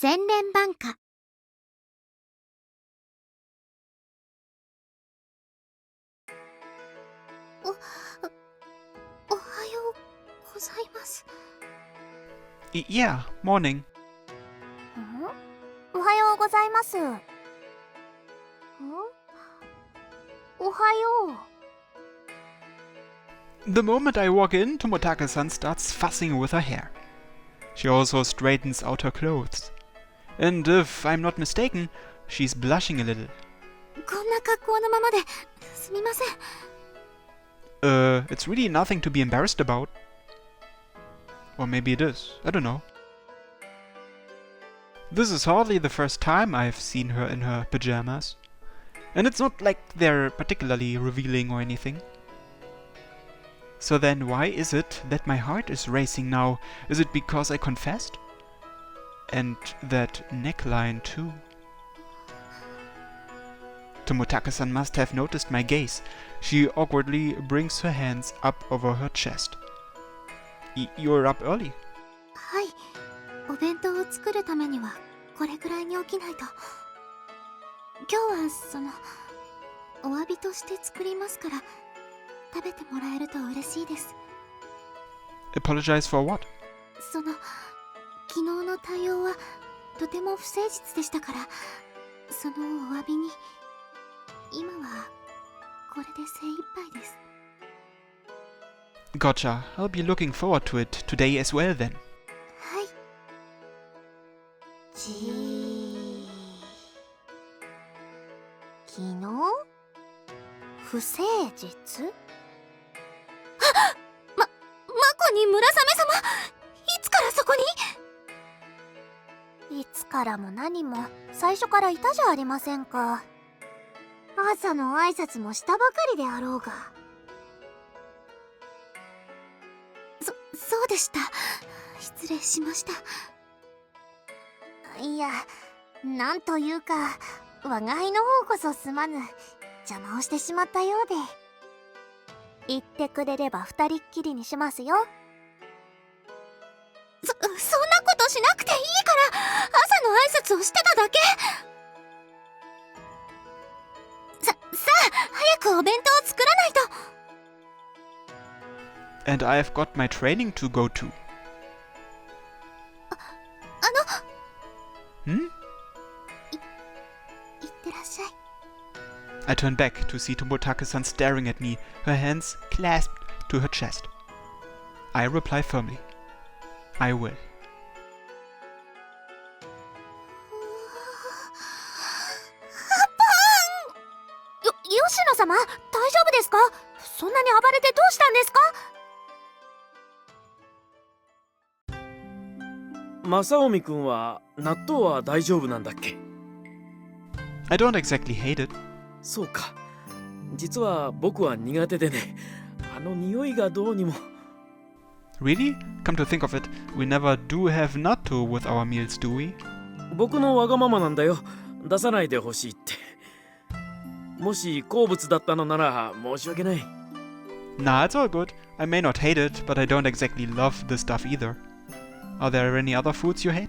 Senren Banka。おはようございます。Yeah, morning. おはようございます。おはよう。The moment I walk in, Tomotaka-san starts fussing with her hair. She also straightens out her clothes. And if I'm not mistaken, she's blushing a little. こんな格好のままですみません。It's really nothing to be embarrassed about. Or maybe it is, I don't know. This is hardly the first time I've seen her in her pajamas. And it's not like they're particularly revealing or anything. So then why is it that my heart is racing now? Is it because I confessed? And that neckline too. Tomotaka-san must have noticed my gaze. She awkwardly brings her hands up over her chest. You're up early. はい。お弁当を作るためにはこれくらいに起きないと。今日はお詫びとして作りますから食べてもらえると嬉しいです。Apologize for what? 昨日の対応はとても不誠実でしたから、そのお詫びに今はこれで精一杯です。Gotcha. I'll be looking forward to it today as well then. はい。昨日不誠実？マコに村雨様、いつからそこに？いつからも何も最初からいたじゃありませんか。朝の挨拶もしたばかりであろうが。そうでした。失礼しました。いや、なんというか我が輩の方こそすまぬ邪魔をしてしまったようで。言ってくれれば二人っきりにしますよ。そんなことしなくていいから朝の挨拶をしてただけ。さあ早くお弁当を作らないと。And I've got my training to go to. いってらっしゃい。I turn back to see Tomotaka-san staring at me, her hands clasped to her chest. I reply firmly. I will. 吉野様、大丈夫ですか？そんなに暴れてどうしたんですか？正臣君は納豆は大丈夫なんだっけ？ I don't exactly hate it. そうか。実は僕は苦手でね。匂いがどうにも。Really? Come to think of it, we never do have natto with our meals, do we? 僕のわがままなんだよ。出さないでほしいって。もし好物だったのなら申し訳ない。Nah, it's all good. I may not hate it, but I don't exactly love the stuff either. Are there any other foods you hate?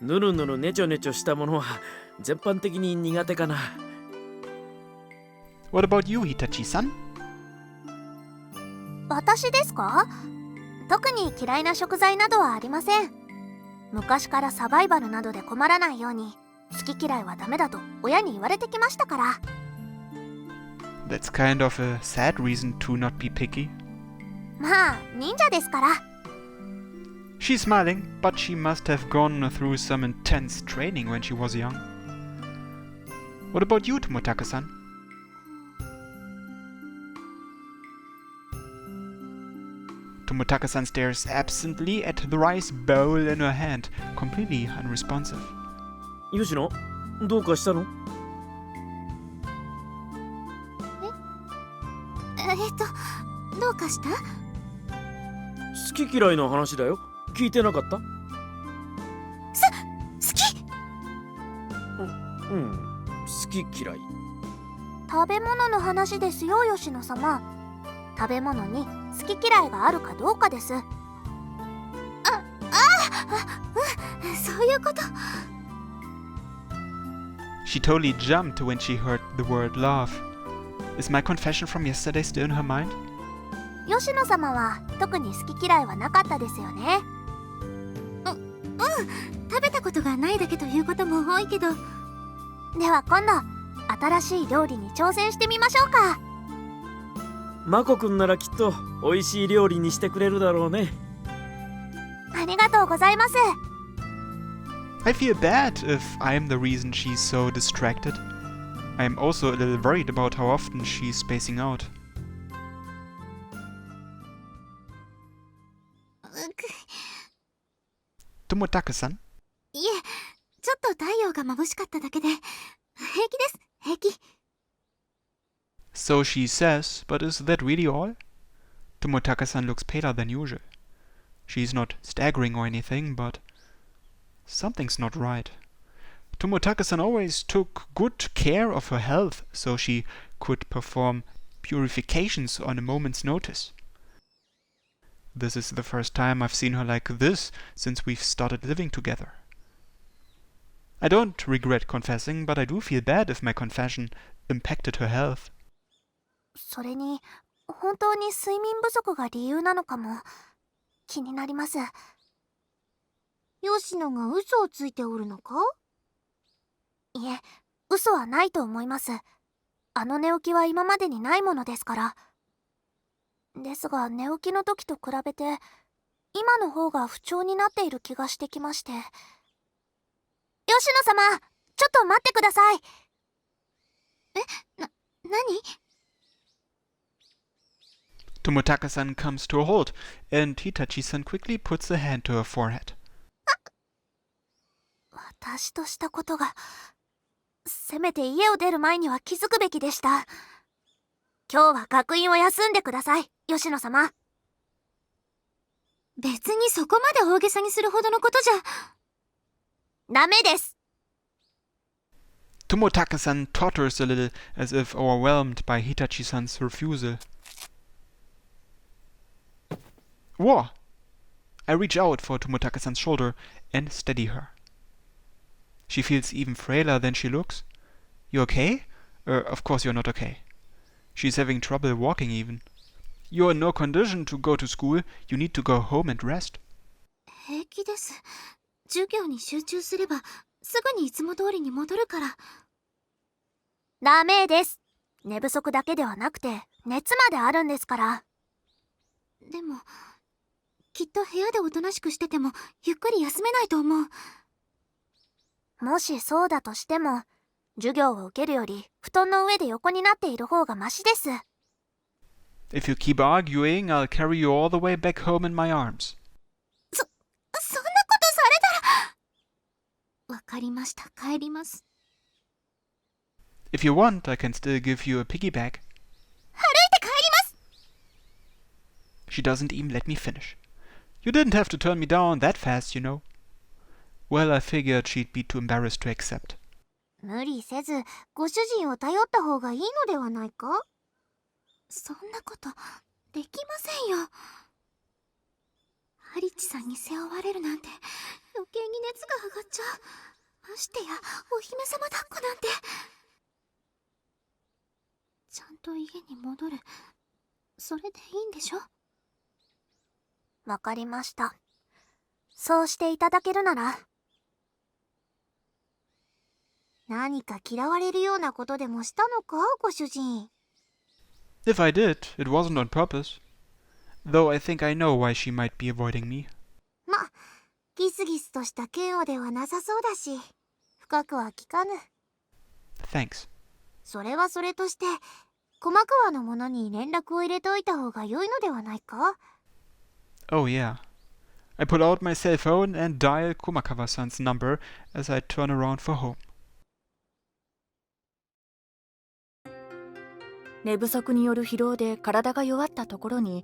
ぬるぬるねちょねちょしたものは全般的に苦手かな。What about you, Hitachi-san? 私ですか？特に嫌いな食材などはありません。昔からサバイバルなどで困らないように好き嫌いはダメだと親に言われてきましたから。That's kind of a sad reason to not be picky. まあ忍者ですから。She's smiling, but she must have gone through some intense training when she was young. What about you, Tomotaka-san? Tomotaka-san stares absently at the rice bowl in her hand, completely unresponsive. 吉野、どうかしたの？どうかした？好き嫌いの話だよ。聞いてなかった？好き？好き嫌い。食べ物の話ですよ、吉野様。食べ物に好き嫌いがあるかどうかです。そういうこと。She totally jumped when she heard the word love. Is my confession from yesterday still in her mind? 吉野様は特に好き嫌いはなかったですよね。食べたことがないだけということも多いけど。では今度新しい料理に挑戦してみましょうか。マコくんならきっと美味しい料理にしてくれるだろうね。ありがとうございます。I feel bad if I'm the reason she's so distracted. I'm also a little worried about how often she's spacing out. 友高さん? いえ、ちょっと太陽が眩しかっただけで、平気です、平気。So she says, but is that really all? Tomotaka-san looks paler than usual. She's not staggering or anything, but something's not right. Tomotaka-san always took good care of her health, so she could perform purifications on a moment's notice. This is the first time I've seen her like this since we've started living together. I don't regret confessing, but I do feel bad if my confession impacted her health. それに、本当に睡眠不足が理由なのかも気になります。吉野が嘘をついておるのか？いえ、嘘はないと思います。あの寝起きは今までにないものですから。ですが寝起きの時と比べて今の方が不調になっている気がしてきまして。吉野様、ちょっと待ってください。何？ Tomotaka-san comes to a halt, and Hitachi-san quickly puts a hand to her forehead. 私としたことが、せめて家を出る前には気づくべきでした。今日は学院を休んでください、吉野様。別にそこまで大げさにするほどのことじゃ。ダメです。Tomotaka-san totters a little as if overwhelmed by Hitachi-san's refusal. Whoa! I reach out for Tomotaka-san's shoulder and steady her. She feels even frailer than she looks. You okay? Of course you're not okay. She's having trouble walking even. You're in no condition to go to school. You need to go home and rest. 平気です。授業に集中すればすぐにいつも通りに戻るから。ダメです。寝不足だけではなくて熱まであるんですから。でもきっと部屋でおとなしくしててもゆっくり休めないと思う。もしそうだとしても授業を受けるより布団の上で横になっている方がマシです。 If you keep arguing, I'll carry you all the way back home in my arms. そんなことされたら。わかりました、帰ります。 If you want, I can still give you a piggyback. 歩いて帰ります。 She doesn't even let me finish. You didn't have to turn me down that fast, you know. Well, I figured she'd be too embarrassed to accept. 無理せずご主人を頼った方がいいのではないか？そんなことできませんよ。ハリッチさんに背負われるなんて余計に熱が上がっちゃう。ましてやお姫様抱っこなんて。ちゃんと家に戻る。それでいいんでしょ？わかりました。そうしていただけるなら。何か嫌われるようなことでもしたのか、ご主人。If I did, it wasn't on purpose. Though I think I know why she might be avoiding me. ま、ギスギスとした嫌悪ではなさそうだし、深くは聞かぬ。Thanks. それはそれとして、駒川の者に連絡を入れておいた方が良いのではないか？ Oh yeah. I pull out my cell phone and dial Komakawa-san's number as I turn around for home. 寝不足による疲労で体が弱ったところに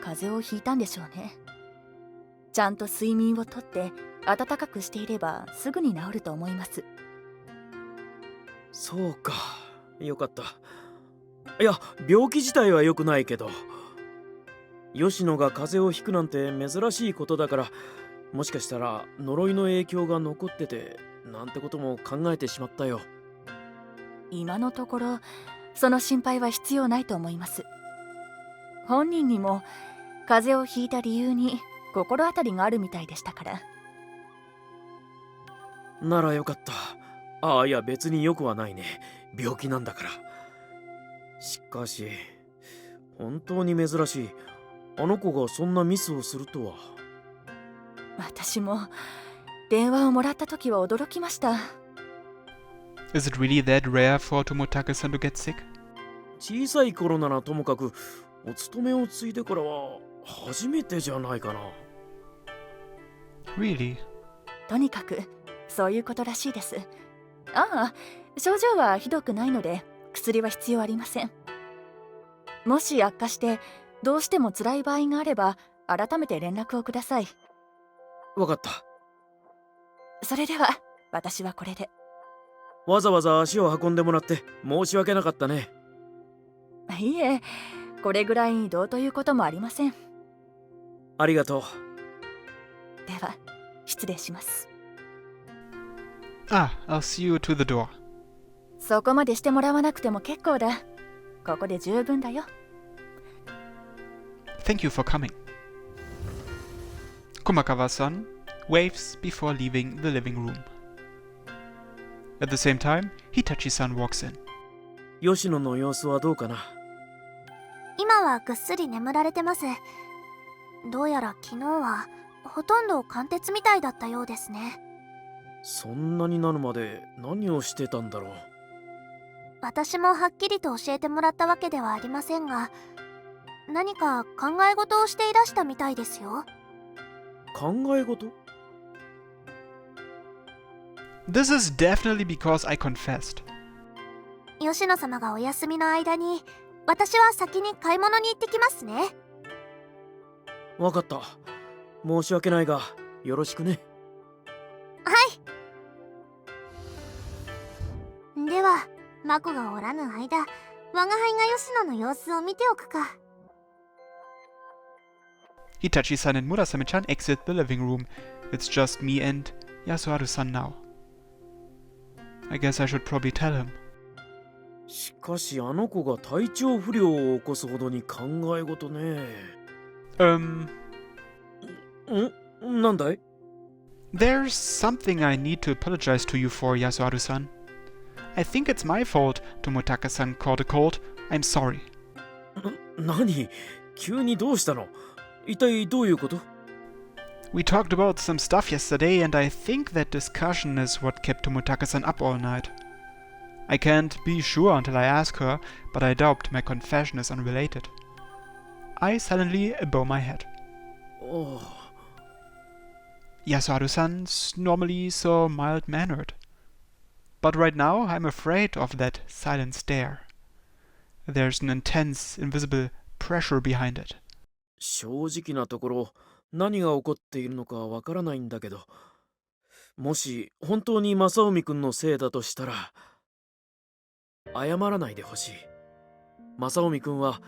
風邪をひいたんでしょうね。ちゃんと睡眠をとって暖かくしていればすぐに治ると思います。そうか、よかった。いや、病気自体は良くないけど、吉野が風邪をひくなんて珍しいことだから、もしかしたら呪いの影響が残っててなんてことも考えてしまったよ。今のところその心配は必要ないと思います。本人にも風邪をひいた理由に心当たりがあるみたいでしたから。ならよかった。ああ、いや別によくはないね。病気なんだから。しかし本当に珍しい。あの子がそんなミスをするとは。私も電話をもらった時は驚きました。 Is it really that rare for Tomotaka-san to get sick? 小さい頃ならともかく、お勤めを継いでからは初めてじゃないかな。Really? とにかくそういうことらしいです。ああ、症状はひどくないので薬は必要ありません。もし悪化してどうしても辛い場合があれば改めて連絡をください。わかった。それでは私はこれで。わざわざ足を運んでもらって申し訳なかったね。いえ、これぐらいどうということもありません。ありがとう。では失礼します。Ah, I'll see you to the door. そこまでしてもらわなくても結構だ。ここで十分だよ。 Thank you for coming. Komakawa-san waves before leaving the living room. At the same time, Hitachi-san walks in. 吉野の様子はどうかな。今はぐっすり眠られてます。どうやら昨日はほとんど貫徹みたいだったようですね。そんなになるまで何をしてたんだろう。私もはっきりと教えてもらったわけではありませんが、何か考え事をしていらしたみたいですよ。考え事？ This is definitely because I confessed. 吉野様がお休みの間に私は先に買い物に行ってきますね。わかった。申し訳ないがよろしくね。はい。ではマコがおらぬ間、我が輩が吉野の様子を見ておくか。Hitachi-san and Murasame-chan exit the living room. It's just me and Yasuharu-san now. I guess I should probably tell him. しかしあの子が体調不良を起こすほどに考え事ね。なんだい？ There's something I need to apologize to you for, Yasuharu-san. I think it's my fault Tomotaka-san caught a cold. I'm sorry. 何？急にどうしたの？一体どういうこと？ We talked about some stuff yesterday, and I think that discussion is what kept Tomotaka-san up all night. I can't be sure until I ask her, but I doubt my confession is unrelated. I silently bow my head. Oh. Yasuharu-san's normally so mild-mannered. But right now I'm afraid of that silent stare. There's an intense, invisible pressure behind it. 正直なところ何が起こっているのかわからないんだけど、もし本当に正臣くんのせいだとしたら謝らないでほしい。正臣くんは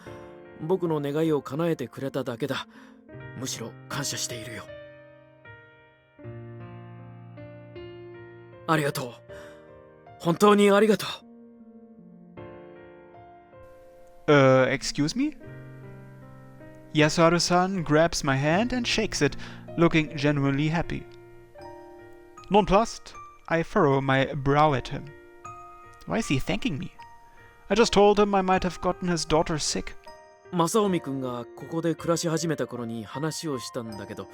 僕の願いを叶えてくれただけだ。むしろ感謝しているよ。ありがとう。本当にありがとう。Excuse me? Yasuharu-san grabs my hand and shakes it, looking genuinely happy. Nonplussed, I furrow my brow at him. Why is he thanking me? I just told him I might have gotten his daughter sick. 正臣くんがここで暮らし始めた頃に話をしたんだけど、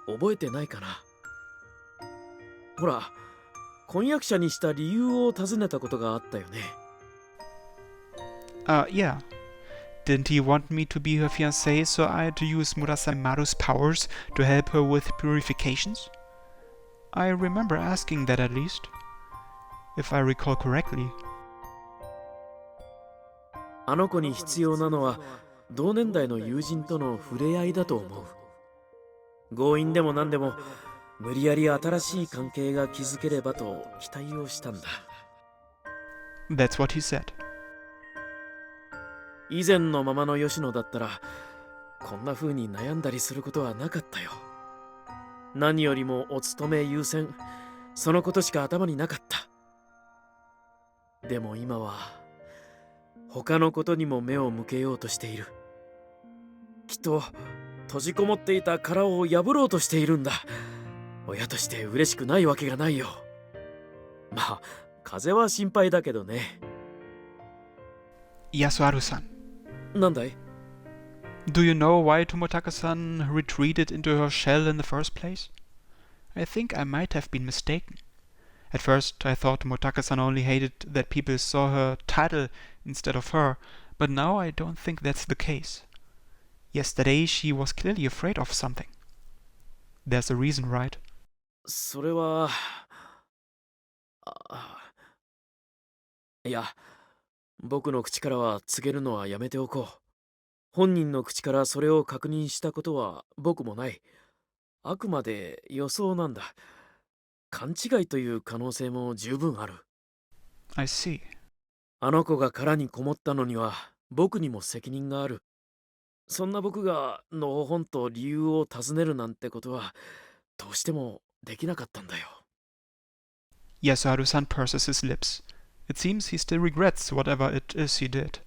覚えてないかな。ほら、婚約者にした理由を尋ねたことがあったよね。Yeah. Didn't he want me to be her fiancé, so I had to use Murasame Maru's powers to help her with purifications? I remember asking that at least, if I recall correctly. あの子に必要なのは同年代の友人との触れ合いだと思う。強引でも何でも無理やり新しい関係が築ければと期待をしたんだ。That's what he said. 以前のままの吉野だったらこんな風に悩んだりすることはなかったよ。何よりもお勤め優先、そのことしか頭になかった。でも今は他のことにも目を向けようとしている。きっと閉じこもっていた殻を破ろうとしているんだ。親として嬉しくないわけがないよ。まあ風邪は心配だけどね。Yasuharu-san, なんだい？ do you know why Tomotaka-san retreated into her shell in the first place? I think I might have been mistaken. At first I thought Tomotaka-san only hated that people saw her title instead of her, but now I don't think that's the case. Yesterday she was clearly afraid of something. There's a reason, right? それは、あいや、僕の口からは告げるのはやめておこう。本人の口からそれを確認したことは僕もない。あくまで予想なんだ。勘違いという可能性も十分ある。I see. あの子が殻にこもったのには僕にも責任がある。そんな僕がのほほんと理由を尋ねるなんてことはどうしてもできなかったんだよ。Yasuharu-san purses his lips. It seems he still regrets whatever it is he did.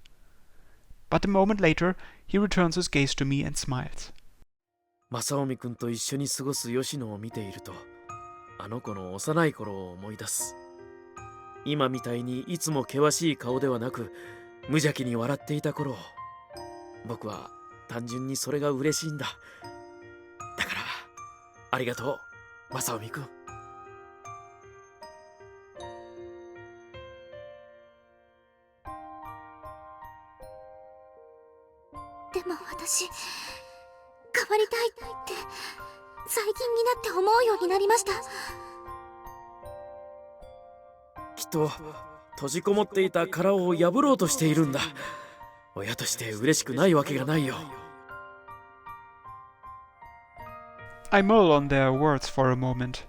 But a moment later, he returns his gaze to me and smiles. 正臣君と一緒に過ごす吉野を見ていると、あの子の幼い頃を思い出す。今みたいにいつも険しい顔ではなく、無邪気に笑っていた頃を。僕は単純にそれが嬉しいんだ。だから、ありがとう、正臣君。でも私、変わりたいって最近になって思うようになりました。きっと閉じこもっていた殻を破ろうとしているんだ。親として嬉しくないわけがないよ。I mull on their words for a moment.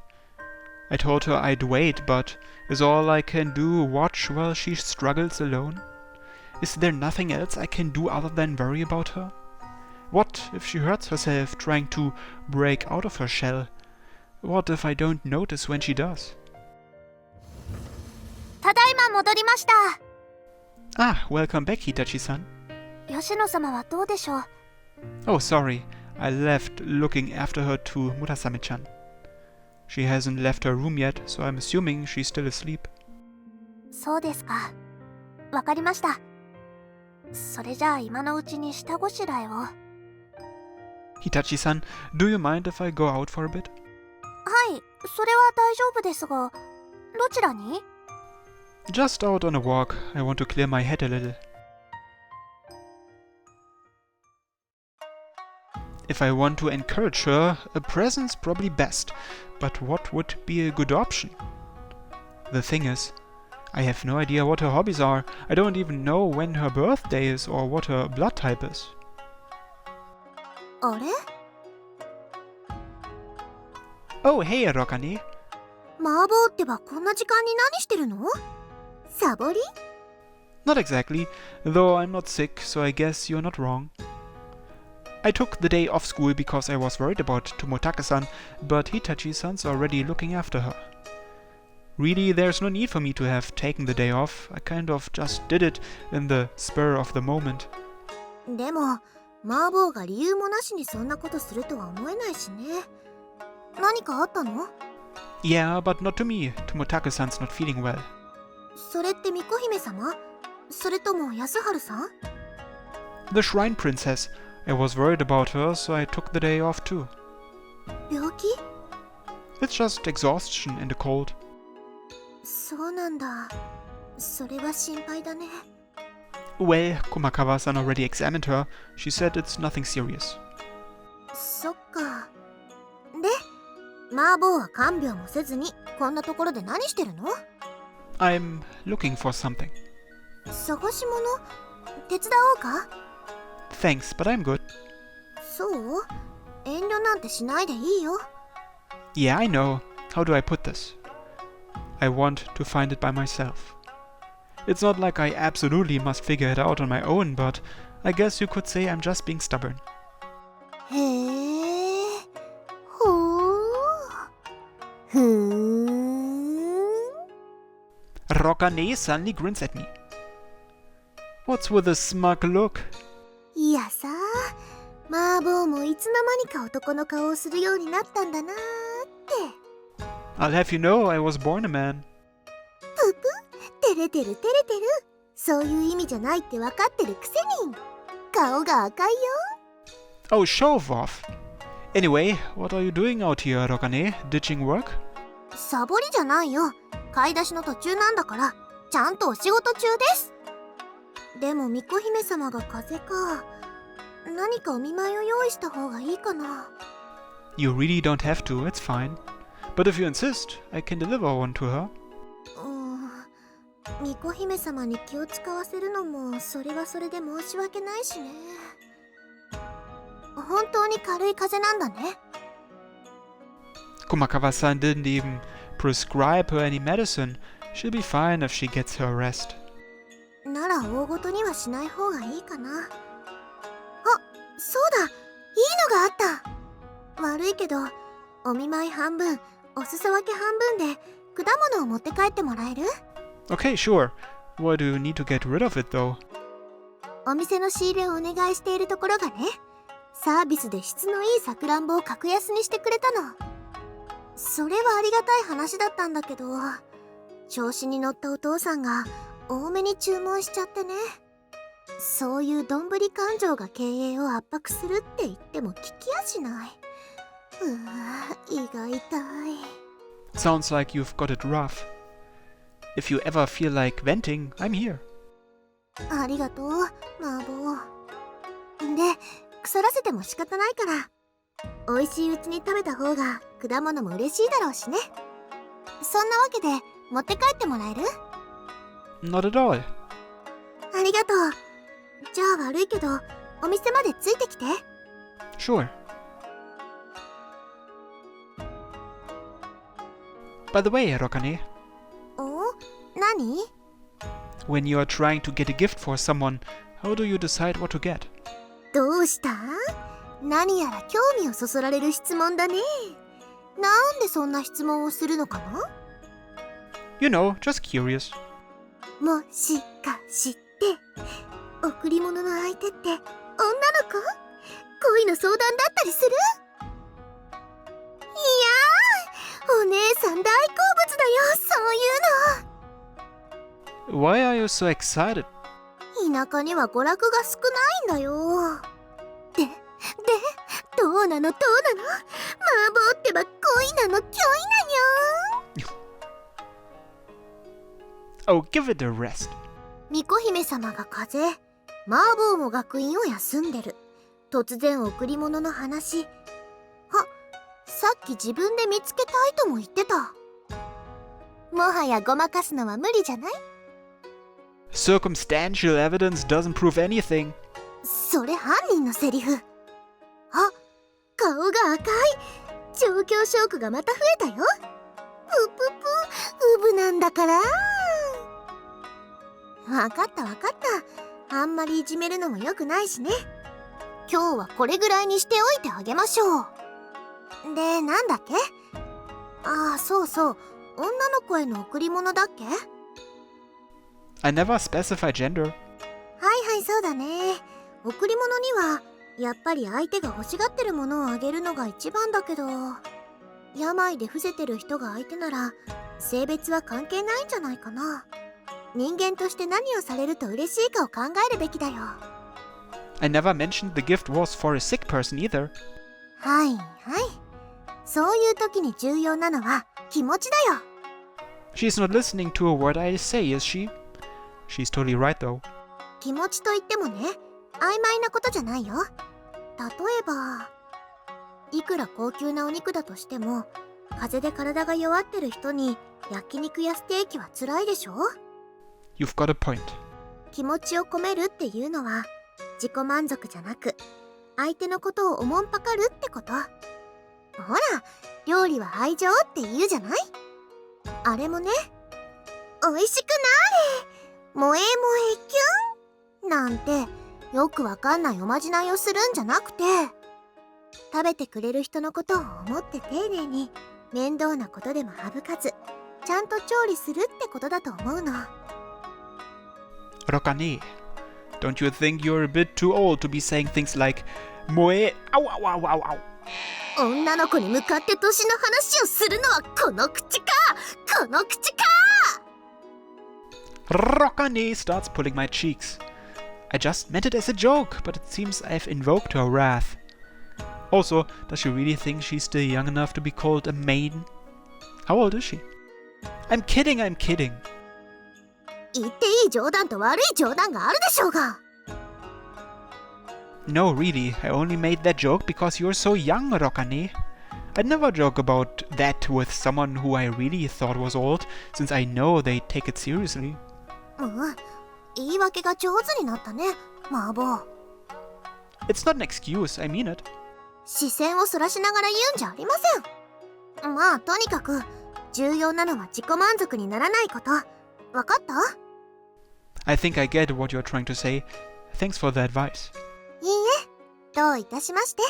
I told her I'd wait, but is all I can do watch while she struggles alone? Is there nothing else I can do other than worry about her? What if she hurts herself trying to break out of her shell? What if I don't notice when she does? ただいま戻りました。Ah, welcome back, Hitachi-san. 吉野様はどうでしょう。 Oh, sorry. I left looking after her to Murasame-chan. She hasn't left her room yet, so I'm assuming she's still asleep. そうですか。わかりました。それじゃあ今のうちに下ごしらえを。は Hitachi-san, do you mind if I go out for a bit? い、それは大丈夫ですが、どちらに？ Just out on a walk. I want to clear my head a little. If I want to encourage her, a present's probably best, but what would be a good option? The thing is, I have no idea what her hobbies are. I don't even know when her birthday is or what her blood type is. あれ？ Oh, hey, Rokane. 麻婆ってばこんな時間に何してるの？サボり？ Not exactly, though I'm not sick, so I guess you're not wrong. I took the day off school because I was worried about Tomotaka-san, but Hitachi-san's already looking after her. Really, there's no need for me to have taken the day off. I kind of just did it in the spur of the moment. でも、麻婆が理由もなしにそんなことするとは思えないしね。何かあったの？ Yeah, but not to me. Tomotaka-san's not feeling well. それって巫女姫様？それとも安春さん？ The Shrine Princess. I was worried about her, so I took the day off too. 病気？ It's just exhaustion and a cold. そうなんだ。それは心配だね。 Well, Kumakawa-san already examined her. She said it's nothing serious. そっか。で、麻婆は看病もせずにこんなところで何してるの？ I'm looking for something. 探し物？手伝おうか？ Thanks, but I'm good. そう？遠慮なんてしないでいいよ。 Yeah, I know. How do I put this? I want to find it by myself. It's not like I absolutely must figure it out on my own, but I guess you could say I'm just being stubborn. へえ。ほー。ふーん。Rokane suddenly grins at me. What's with the smug look? いやさ、麻婆もいつの間にか男の顔をするようになったんだなーって。 I'll have you know I was born a man. ぷぷ、照れてる照れてる。そういう意味じゃないって分かってるくせに。顔が赤いよ。 Oh, show off. Anyway, what are you doing out here, Rokane? Ditching work? サボりじゃないよ。買い出しの途中なんだから、ちゃんとお仕事中です。でも巫女姫様が風邪か。何かお見舞いを用意した方がいいかな。 You really don't have to, it's fine. But if you insist, I can deliver one to her. 巫女姫様に気を使わせるのもそれはそれで申し訳ないしね。本当に軽い風邪なんだね。 Kumakawa-san didn't even prescribe her any medicine. She'll be fine if she gets her rest. なら大ごとにはしない方がいいかな。あ、そうだ、いいのがあった。悪いけど、お見舞い半分、お裾分け半分で果物を持って帰ってもらえる？ Okay, sure. Why do you need to get rid of it though? お店の仕入れをお願いしているところがね、サービスで質のいいさくらんぼを格安にしてくれたの。それはありがたい話だったんだけど、調子に乗ったお父さんが多めに注文しちゃってね。そういうどんぶり感情が経営を圧迫するって言っても聞きやしない。胃が痛い。 Sounds like you've got it rough. If you ever feel like venting, I'm here. ありがとう、麻婆。で、腐らせても仕方ないから、美味しいうちに食べた方が果物も嬉しいだろうしね。そんなわけで持って帰ってもらえる？ Not at all. ありがとう。じゃあ悪いけど、お店までついてきて。 Sure. By the way, Rokane, お？何？ when you are trying to get a gift for someone, how do you decide what to get? どうした？何やら興味をそそられる質問だね。なんでそんな質問をするのかな？ You know, just curious. もしかして、贈り物の相手って女の子？恋の相談だったりする？いやー、お姉さん大好物だよ、そういうの。 Why are you so excited? 田舎には娯楽が少ないんだよ。で、どうなの麻婆ってば恋なの、キョイなよ。 Oh, give it a rest. 巫女姫様が風邪、麻婆も学院を休んでる。突然贈り物の話。さっき自分で見つけたいとも言ってた。もはやごまかすのは無理じゃない？ Circumstantial evidence doesn't prove anything. それ犯人のセリフ。顔が赤い。状況証拠がまた増えたよ。うぶなんだから。わかった。あんまりいじめるのも良くないしね。今日はこれぐらいにしておいてあげましょう。で、なんだっけ？そう、女の子への贈り物だっけ？ I never specify gender. はい、そうだね。贈り物にはやっぱり相手が欲しがってるものをあげるのが一番だけど、病で伏せてる人が相手なら性別は関係ないんじゃないかな。人間として何をされると嬉しいかを考えるべきだよ。 I never mentioned the gift was for a sick person either. はい。そういう時に重要なのは気持ちだよ。 She's not listening to a word I say, is she? She's totally right though. 気持ちといってもね、曖昧なことじゃないよ。例えば、いくら高級なお肉だとしても、風邪で体が弱ってる人に焼肉やステーキは辛いでしょ？ You've got a point. 気持ちを込めるっていうのは自己満足じゃなく、相手のことをおもんぱかるってこと。ほら、料理は愛情って言うじゃない？あれもね、おいしくなーれ、萌えキュンなんてよくわかんないおまじないをするんじゃなくて、食べてくれる人のことを思って丁寧に面倒なことでも省かず、ちゃんと調理するってことだと思うの。 Rokane, don't you think you're a bit too old to be saying things like Moe, ow, ow, ow, ow, ow? 女の子に向かって年の話をするのはこの口か、この口か。 Rokane starts pulling my cheeks. I just meant it as a joke, but it seems I've invoked her wrath. Also, does she really think she's still young enough to be called a maiden? How old is she? I'm kidding, I'm kidding. 言っていい冗談と悪い冗談があるでしょうが。 No, really, I only made that joke because you're so young, Rokane. I'd never joke about that with someone who I really thought was old, since I know they take it seriously. 言い訳が上手になったね、麻婆。 It's not an excuse, I mean it. 視線をそらしながら言うんじゃありません。まあとにかく重要なのは自己満足にならないこと。わかった？ I think I get what you're trying to say. Thanks for the advice. いいえ、どういたしまして。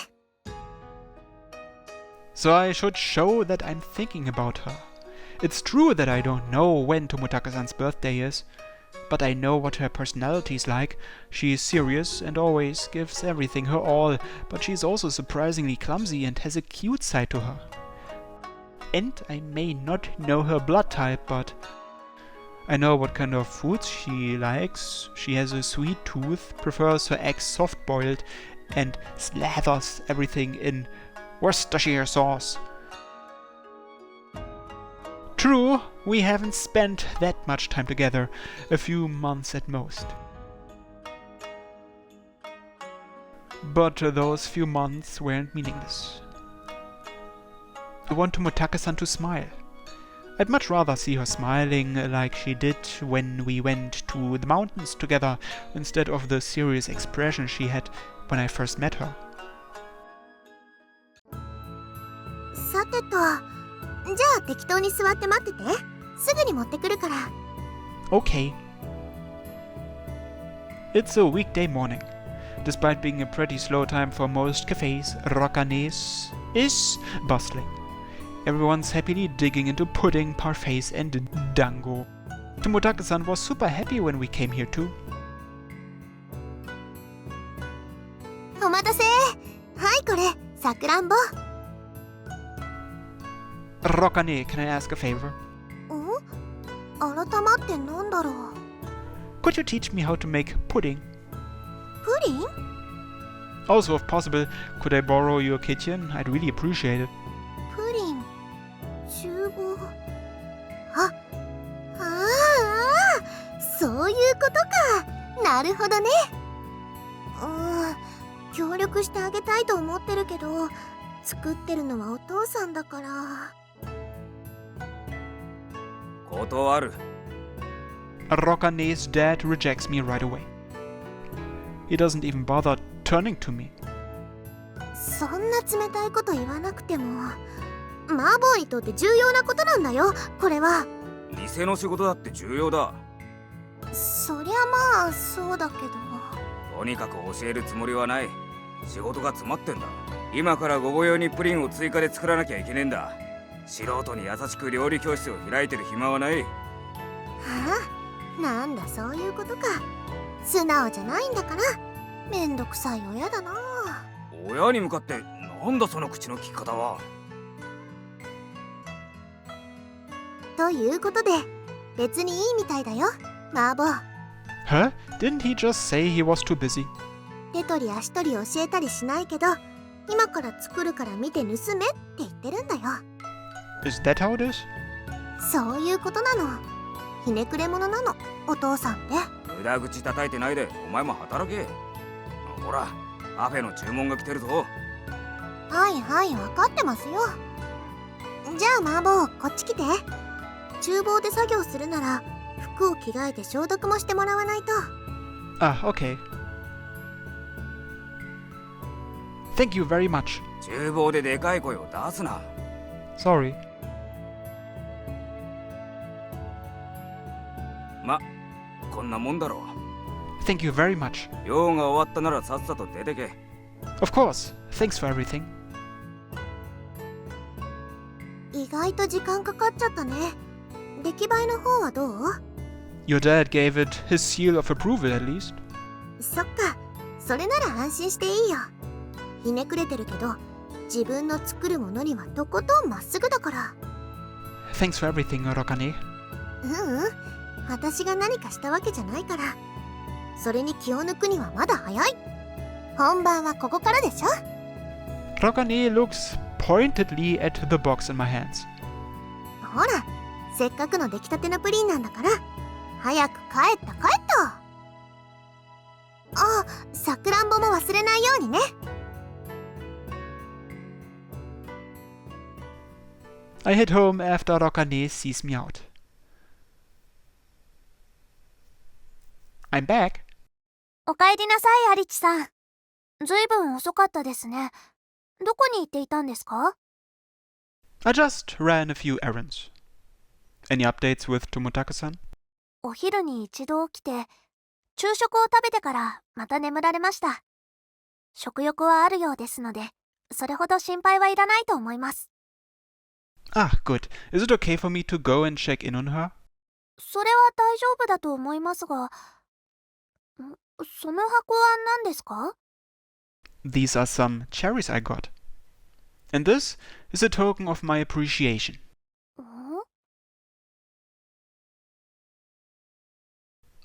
So I should show that I'm thinking about her. It's true that I don't know when Tomotaka-san's birthday is, but I know what her personality is like. She is serious and always gives everything her all, but she's also surprisingly clumsy and has a cute side to her. And I may not know her blood type, but I know what kind of foods she likes. She has a sweet tooth, prefers her eggs soft-boiled, and slathers everything in Worcestershire sauce. True, we haven't spent that much time together, a few months at most. But those few months weren't meaningless. I want Tomotaka-san to smile. I'd much rather see her smiling like she did when we went to the mountains together, instead of the serious expression she had when I first met her. さてと、じゃあ適当に座って待ってて。すぐに持ってくるから。 Okay. It's a weekday morning. Despite being a pretty slow time for most cafes, Rakane's is bustling. Everyone's happily digging into pudding, parfaits, and dango. Tomotaka-san was super happy when we came here too. お待たせ。はいこれ、さくらんぼ。 Rokane, can I ask a favor? 改まってなんだろう。 Could you teach me how to make pudding? プリン？ Also, if possible, could I borrow your kitchen? I'd really appreciate it. プリン、厨房。ああ、そういうことか。なるほどね。協力してあげたいと思ってるけど、作ってるのはお父さんだから。断る。 Rokane's dad rejects me right away. He doesn't even bother turning to me. そんな冷たいこと言わなくても、麻婆にとって重要なことなんだよ、これは。店の仕事だって重要だ。そりゃまあそうだけど。とにかく教えるつもりはない。仕事が詰まってんだ。今から午後用にプリンを追加で作らなきゃいけねえんだ。素人に優しく料理教室を開いてる暇はない。はあ、なんだそういうことか。素直じゃないんだから。めんどくさい親だな。親に向かってなんだその口の利き方は。ということで、別にいいみたいだよ、麻婆。 Huh? Didn't he just say he was too busy? 手取り足取り教えたりしないけど、今から作るから見て盗めって言ってるんだよ。Is that how it is? そういうことなの。ひねくれ者なの、お父さんって。無駄口叩いてないでお前も働け。ほら、パフェの注文が来てるぞ。はいはい、分かってますよ。じゃあ麻婆、こっち来て。厨房で作業するなら服を着替えて消毒もしてもらわないと。 Ah, okay. Thank you very much. 厨房ででかい声を出すな。 Sorry. ま、こんなもんだろう。 Thank you very much. 用が終わったならさっさと出てけ。 Of course. Thanks for everything. 意外と時間かかっちゃったね。出来栄えの方はどう？ Your dad gave it his seal of approval at least. そっか、それなら安心していいよ。ひねくれてるけど、自分の作るものにはとことんまっすぐだから。Thanks for everything, Rokane. 私が何かしたわけじゃないから。それに気を抜くにはまだ早い。本番はここからでしょ。 Rokane looks pointedly at the box in my hands. ほら、せっかくの出来たてのプリンなんだから、早く帰った。あ、さくらんぼも忘れないようにね。I head home after Rokane sees me out. I'm back. おかえりなさい、アリチさん。ずいぶん遅かったですね。どこに行っていたんですか？ I just ran a few errands. Any updates with Tomotaka-san? お昼に一度起きて、昼食を食べてからまた眠られました。食欲はあるようですので、それほど心配はいらないと思います。Ah, good. Is it okay for me to go and check in on her? それは大丈夫だと思いますが、その箱は何ですか？ These are some cherries I got. And this is a token of my appreciation.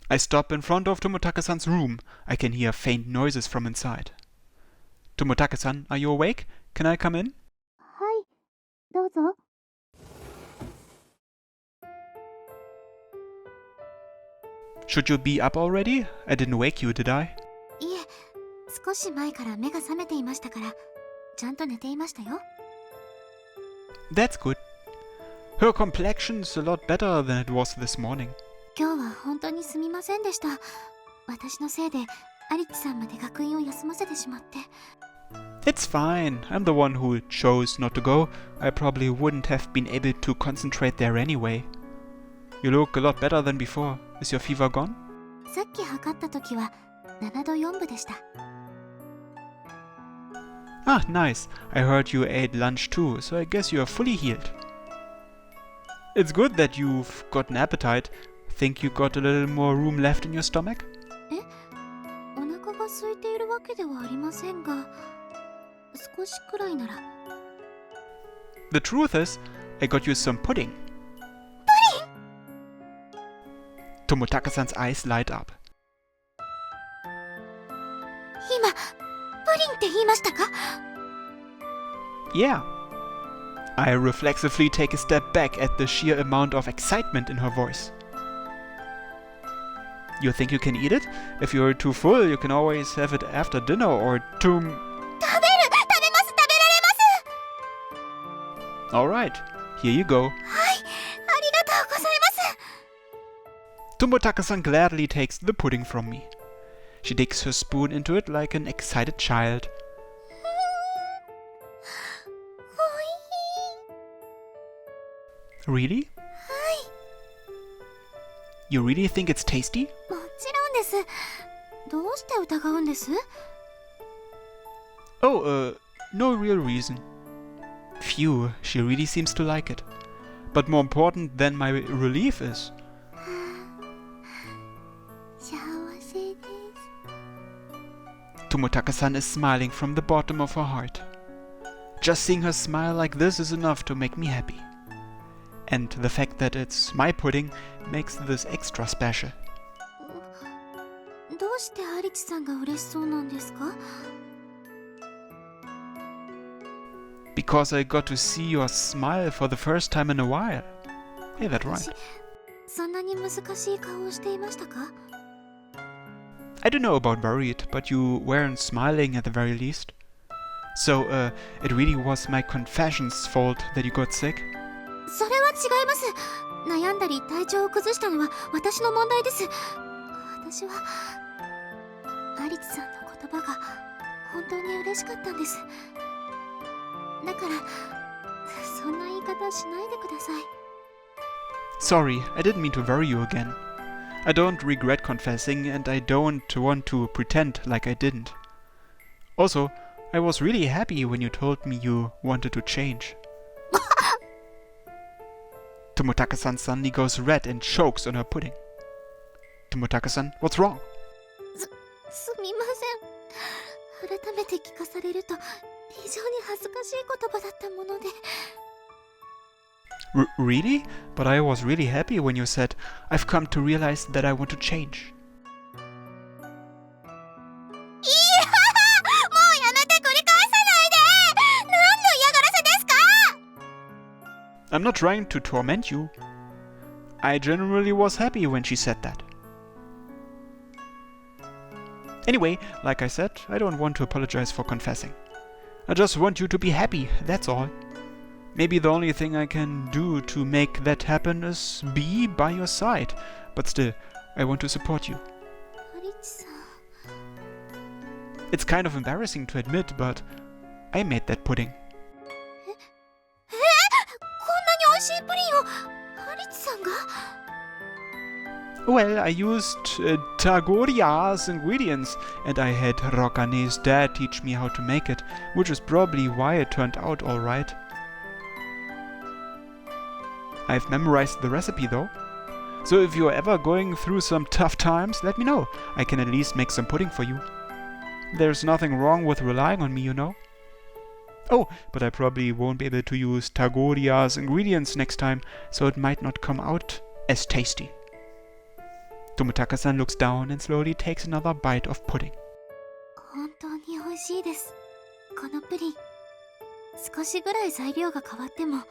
I stop in front of Tomotaka-san's room. I can hear faint noises from inside. Tomotaka-san, are you awake? Can I come in? はい、どうぞ。Should you be up already? I didn't wake you, did I? いえ、少し前から目が覚めていましたから、ちゃんと寝ていましたよ。That's good. Her complexion's a lot better than it was this morning. 今日は本当にすみませんでした。私のせいでアリチさんまで学院を休ませてしまって。It's fine. I'm the one who chose not to go. I probably wouldn't have been able to concentrate there anyway. You look a lot better than before. Is your fever gone? さっき測った時は7度4分でした。Ah, nice. I heard you ate lunch too, so I guess you are fully healed. It's good that you've got an appetite. Think you got a little more room left in your stomach? お腹が空いているわけではありませんが、少しくらいなら。The truth is, I got you some pudding. Tomotaka-san's eyes light up. 今、プリンって言いましたか？ Yeah. I reflexively take a step back at the sheer amount of excitement in her voice. You think you can eat it? If you're too full, you can always have it after dinner or to... 食べます。 Alright, here you go. はい、ありがとうございます。 Tomotaka-san gladly takes the pudding from me. She digs her spoon into it like an excited child. おいしい。 Really? You really think it's tasty? もちろんです。どうして疑うんです？ Oh, no real reason. Phew, she really seems to like it. But more important than my relief is... 幸せです。 Tomotaka-san is smiling from the bottom of her heart. Just seeing her smile like this is enough to make me happy. And the fact that it's my pudding makes this extra special. どうしてアリチさんが嬉しそうなんですか？ Because I got to see your smile for the first time in a while. Hey, that's right. そんなに難しい顔をしていましたか？ I don't know about worried, but you weren't smiling at the very least. So, it really was my confession's fault that you got sick? それは違います。悩んだり体調を崩したのは私の問題です。私はアリチさんの言葉が本当に嬉しかったんです。だからそんな言い方しないでください。 Sorry, I didn't mean to worry you again. I don't regret confessing, and I don't want to pretend like I didn't. Also, I was really happy when you told me you wanted to change. Tomotaka-san suddenly goes red and chokes on her pudding. Tomotaka-san, what's wrong? すみません。改めて聞かされると非常に恥ずかしい言葉だったもので。Really? But I was really happy when you said, I've come to realize that I want to change. いやもうやめて繰り返さないで。何の嫌がらせですか？ I'm not trying to torment you. I genuinely was happy when she said that. Anyway, like I said, I don't want to apologize for confessing. I just want you to be happy, that's all. Maybe the only thing I can do to make that happen is be by your side. But still, I want to support you. ハリチさん。 It's kind of embarrassing to admit, but I made that pudding. こんなに美味しいプリンをハリチさんが？ Well, I used Tagoria's ingredients, and I had Rokane's dad teach me how to make it, which is probably why it turned out alright. I've memorized the recipe though. So if you're ever going through some tough times, let me know. I can at least make some pudding for you. There's nothing wrong with relying on me, you know. Oh, but I probably won't be able to use Tagoria's ingredients next time, so it might not come out as tasty. Tomotaka-san looks down and slowly takes another bite of pudding. 本当に美味しいです。このプリン。少しぐらい材料が変わってもきっ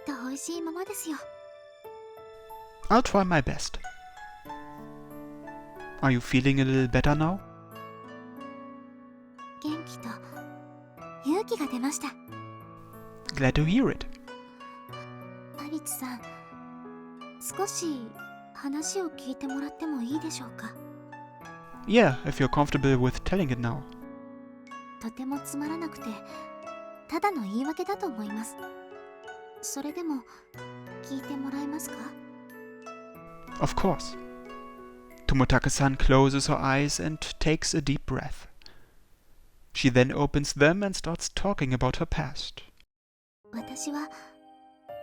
と美味しいままですよ。 I'll try my best. Are you feeling a little better now? 元気と勇気が出ました。 Glad to hear it. ハリチさん、少し話を聞いてもらってもいいでしょうか。 Yeah, if you're comfortable with telling it now. とてもつまらなくてただの言い訳だと思います。それでも聞いてもらえますか？ Of course. Tomotaka-san closes her eyes and takes a deep breath. She then opens them and starts talking about her past. 私は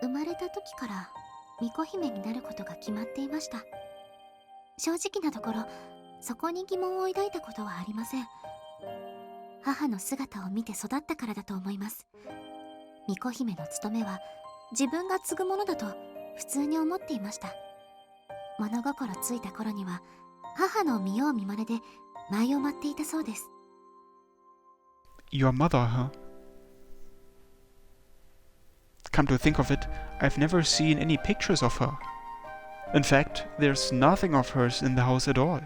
生まれた時から巫女姫になることが決まっていました。正直なところそこに疑問を抱いたことはありません。母の姿を見て育ったからだと思います。巫女姫の務めは自分が継ぐものだと普通に思っていました。物心ついた頃には母の見よう見まねで舞を舞っていたそうです。 Your mother, huh? Come to think of it, I've never seen any pictures of her. In fact, there's nothing of hers in the house at all.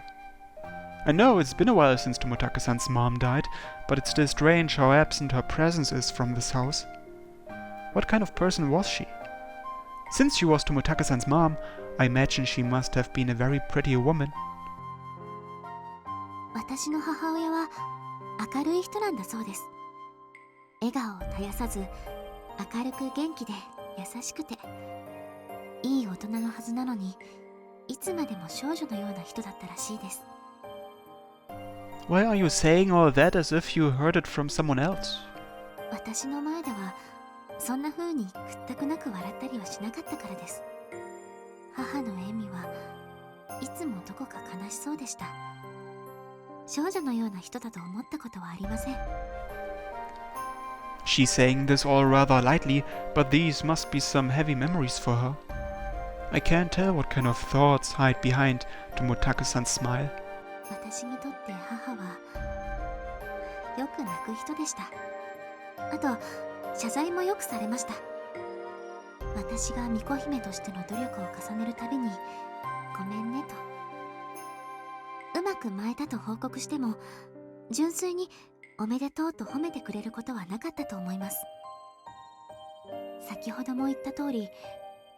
I know it's been a while since Tomotaka-san's mom died, but it's still strange how absent her presence is from this house. What kind of person was she? Since she was Tomotaka-san's mom, I imagine she must have been a very pretty woman. 私の母親は明るい人なんだそうです。笑顔を絶やさず明るく元気で優しくていい大人のはずなのにいつまでも少女のような人だったらしいです。 Why are you saying all that as if you heard it from someone else? 私の前ではそんな風に屈託なく笑ったりはしなかったからです。母の笑みはいつもどこか悲しそうでした。少女のような人だと思ったことはありません。 She's saying this all rather lightly, but these must be some heavy memories for her. I can't tell what kind of thoughts hide behind Tomotaka-san's smile. 私にとって母はよく泣く人でした。あと謝罪もよくされました。私が巫女姫としての努力を重ねるたびにごめんねと。うまく舞えたと報告しても純粋におめでとうと褒めてくれることはなかったと思います。先ほども言った通り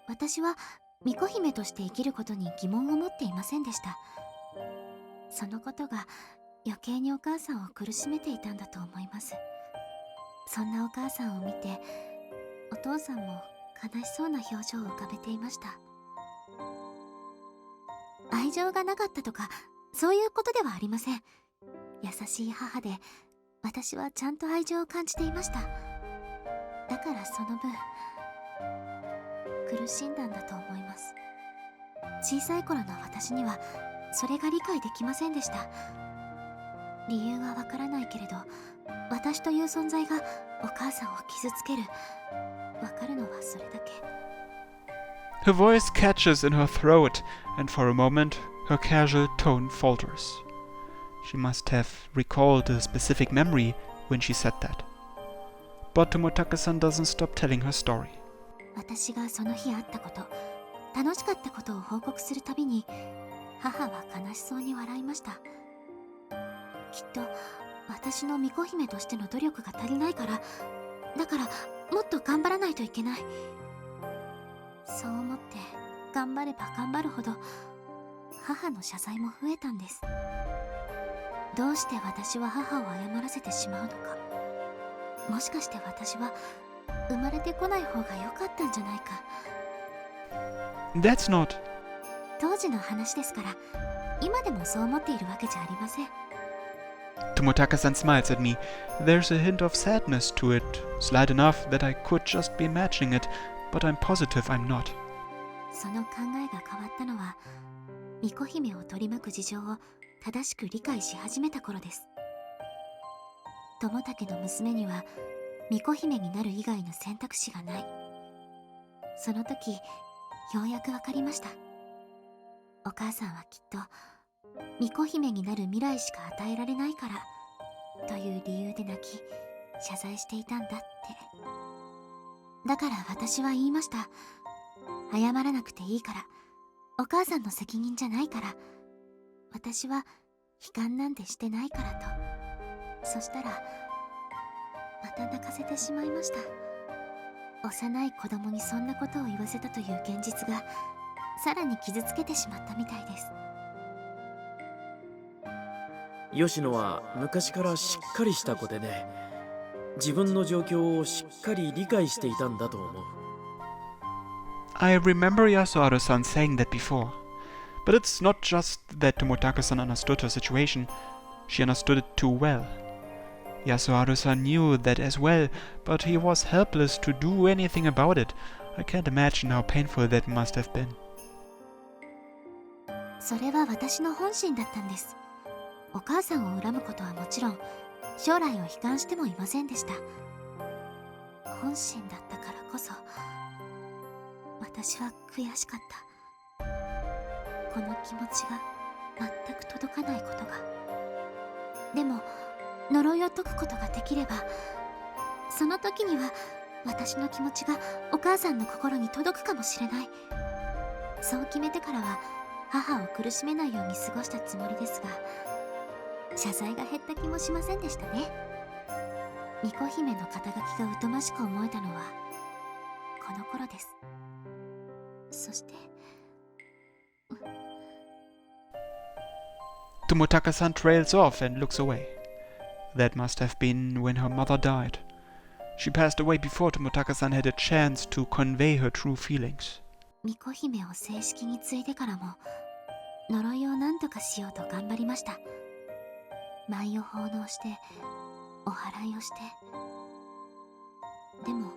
私は巫女姫として生きることに疑問を持っていませんでした。そのことが余計にお母さんを苦しめていたんだと思います。そんなお母さんを見てお父さんも悲しそうな表情を浮かべていました。愛情がなかったとかそういうことではありません。優しい母で私はちゃんと愛情を感じていました。だからその分苦しんだんだと思います。小さい頃の私にはそれが理解できませんでした。理由はわからないけれど、私という存在がお母さんを傷つける。わかるのはそれだけ。 Her voice catches in her throat, and for a moment her casual tone falters. She must have recalled a specific memory when she said that. But Tomotaka-san doesn't stop telling her story. 私がその日あったこと、楽しかったことを報告するたびに、母は悲しそうに笑いました。きっと私の巫女姫としての努力が足りないから、だからもっと頑張らないといけない。そう思って頑張れば頑張るほど母の謝罪も増えたんです。どうして私は母を謝らせてしまうのか。もしかして私は生まれてこない方が良かったんじゃないか。 That's not. 当時の話ですから、今でもそう思っているわけじゃありません。 Tomotaka-san smiles at me. There's a hint of sadness to it, slight enough that I could just be imagining it, but I'm positive I'm not. その考えが変わったのは、巫女姫を取り巻く事情を正しく理解し始めた頃です。友武の娘には巫女姫になる以外の選択肢がない。その時ようやくわかりました。お母さんはきっと巫女姫になる未来しか与えられないからという理由で泣き謝罪していたんだって。だから私は言いました。謝らなくていいから、お母さんの責任じゃないから、私は悲観なんてしてないからと。そしたらまた泣かせてしまいました。幼い子供にそんなことを言わせたという現実がさらに傷つけてしまったみたいです。吉野は昔からしっかりした子でね、自分の状況をしっかり理解していたんだと思う。 I remember Yasuharu-san saying that before. But it's not just that Tomotaka-san understood her situation. She understood it too well. Yasuharu-san knew that as well, but he was helpless to do anything about it. I can't imagine how painful that must have been. それは私の本心だったんです。お母さんを恨むことはもちろん、将来を悲観してもいませんでした。本心だったからこそ私は悔しかった。この気持ちが全く届かないことが。でも呪いを解くことができれば、その時には私の気持ちがお母さんの心に届くかもしれない。そう決めてからは母を苦しめないように過ごしたつもりですが、謝罪が減った気もしませんでしたね。巫女姫の肩書きが疎ましく思えたのはこの頃です。そして、Tomotaka-san trails off and looks away. That must have been when her mother died. She passed away before Tomotaka-san had a chance to convey her true feelings. 巫女姫を正式に継いでからも呪いを何とかしようと頑張りました。舞を奉納してお祓いをして、でも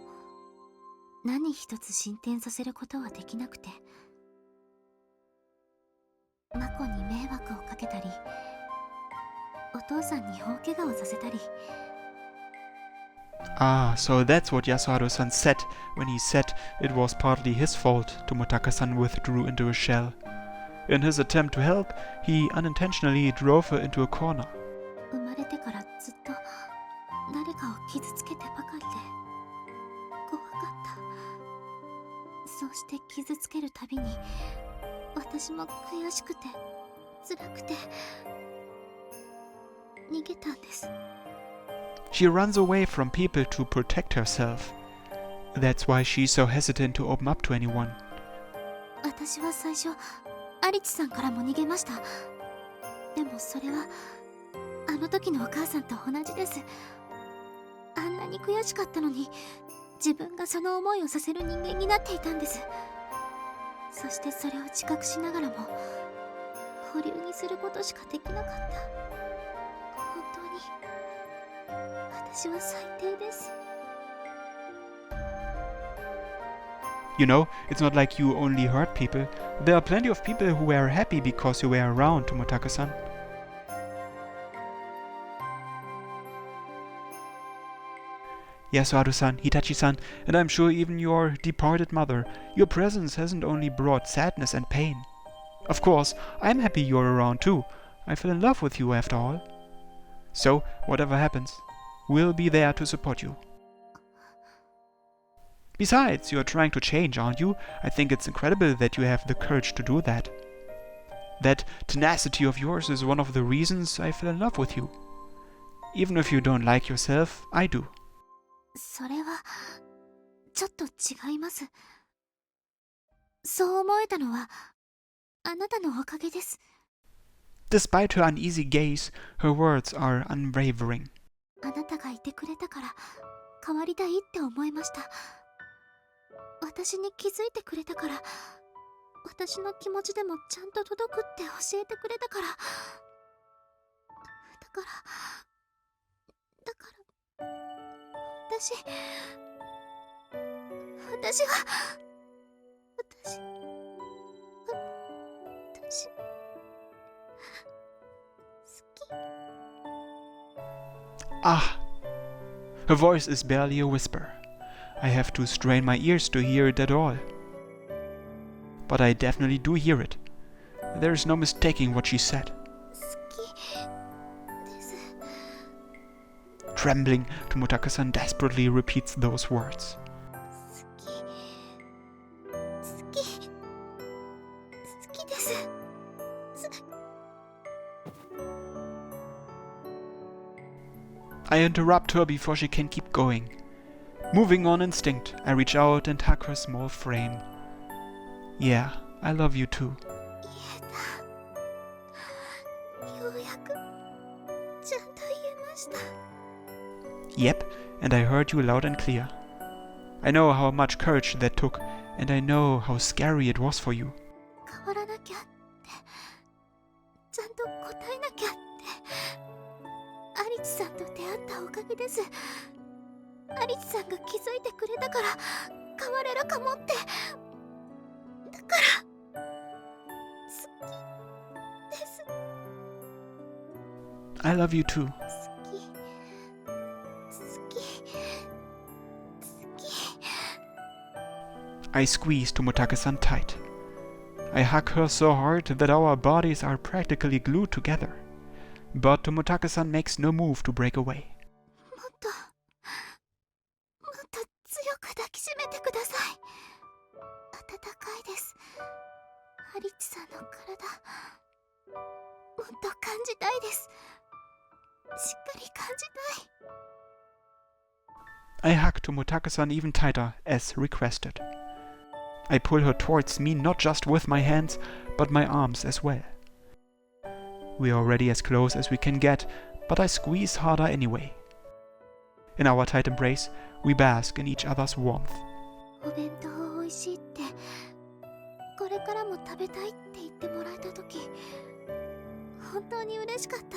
何一つ進展させることはできなくて、マコに迷惑をかけたり、お父さんに大怪我をさせたり。 Ah, so that's what Yasuharu-san said when he said it was partly his fault Tomotaka-san withdrew into a shell. In his attempt to help, he unintentionally drove her into a corner. 生まれてからずっと誰かを傷つけてばかりで怖かった。そうして傷つけるたびに私も悔しくて辛くて逃げたんです。 She runs away from people to protect herself. That's why she's so hesitant to open up to anyone. 私は最初アリチさんからも逃げました。でもそれはあの時のお母さんと同じです。あんなに悔しかったのに自分がその思いをさせる人間になっていたんです。そしてそれを自覚しながらも保留にすることしかできなかった。本当に私は最低です。You know, it's not like you only hurt people. There are plenty of people who were happy because you were around, Tomotaka-san. Yes, Haru-san, Hitachi-san, and I'm sure even your departed mother, your presence hasn't only brought sadness and pain. Of course, I'm happy you're around too. I fell in love with you after all. So, whatever happens, we'll be there to support you. Besides, you're trying to change, aren't you? I think it's incredible that you have the courage to do that. That tenacity of yours is one of the reasons I fell in love with you. Even if you don't like yourself, I do. それはちょっと違います。そう思えたのはあなたのおかげです。 Despite her uneasy gaze, her words are unwavering. あなたがいてくれたから変わりたいって思いました。私に気づいてくれたから、私の気持ちでもちゃんと届くって教えてくれたから、だから私好き。 Ah! Her voice is barely a whisper. I have to strain my ears to hear it at all. But I definitely do hear it. There is no mistaking what she said. 好きです。 Trembling, Tomotaka-san desperately repeats those words. 好きです。 I interrupt her before she can keep going. Moving on instinct, I reach out and hug her small frame. Yeah, I love you too. 言えた。ようやくちゃんと言えました。 Yep, and I heard you loud and clear. I know how much courage that took, and I know how scary it was for you. 変わらなきゃって、ちゃんと答えなきゃって。アリツさんと出会ったおかげです。アリツさんが気づいてくれたから変われるかもって。だから好きです。 I love you too. 好き。 I squeeze Tomotaka-san tight. I hug her so hard that our bodies are practically glued together. But Tomotaka-san makes no move to break away. もっと強く抱きしめてください。温かいです。アリッチさんの体、もっと感じたいです。しっかり感じたい。 I hug Tomotaka-san even tighter, as requested. I pull her towards me not just with my hands, but my arms as well. We are already as close as we can get, but I squeeze harder anyway. In our tight embrace, we bask in each other's warmth. お弁当おいしいって、これからも食べたいって言ってもらえたとき、本当に嬉しかった。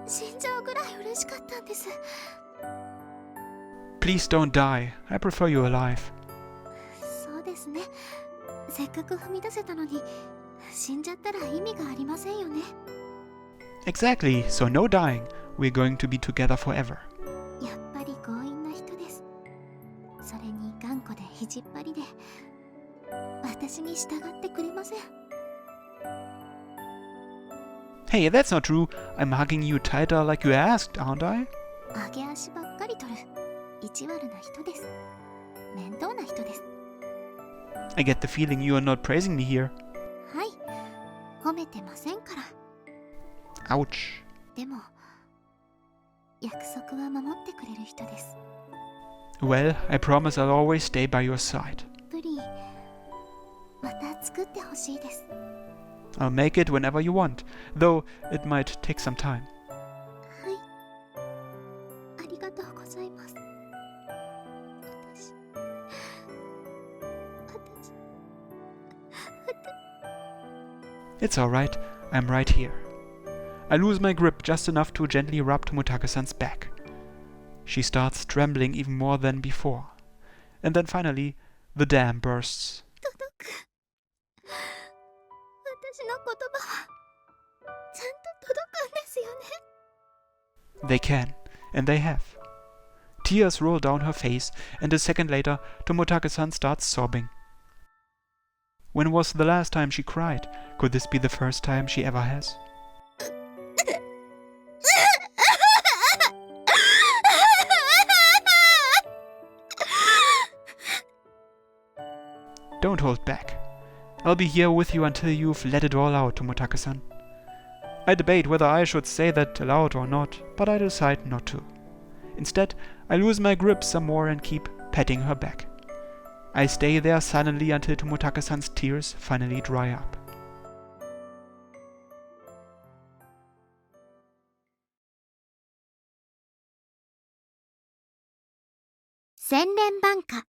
死んじゃうぐらい嬉しかったんです。 Please don't die. I prefer you alive. そうですね。せっかく踏み出せたのに、死んじゃったら意味がありませんよね。 Exactly, so no dying. We're going to be together forever. やっぱり強引な人です。それに頑固でひじっぱりで、私に従ってくれません。 Hey, that's not true. I'm hugging you tighter like you asked, aren't I? 上げ足ばっかり取る意地悪な人です。面倒な人です。 I get the feeling you are not praising me here. はい、褒めてませんから。 Ouch. でも約束は守ってくれる人です。 Well, I promise I'll always stay by your side. プリンまた作ってほしいです。 I'll make it whenever you want, though it might take some time. はい、ありがとうございます。It's alright, I'm right here. I lose my grip just enough to gently rub Tomotaka-san's back. She starts trembling even more than before. And then finally, the dam bursts. 私の言葉はちゃんと届くんですよね。 They can, and they have. Tears roll down her face, and a second later, Tomotaka-san starts sobbing. When was the last time she cried? Could this be the first time she ever has? Don't hold back. I'll be here with you until you've let it all out, Tomotaka-san. I debate whether I should say that aloud or not, but I decide not to. Instead, I lose my grip some more and keep patting her back. I stay there silently until Tomotaka-san's tears finally dry up. Senren Banka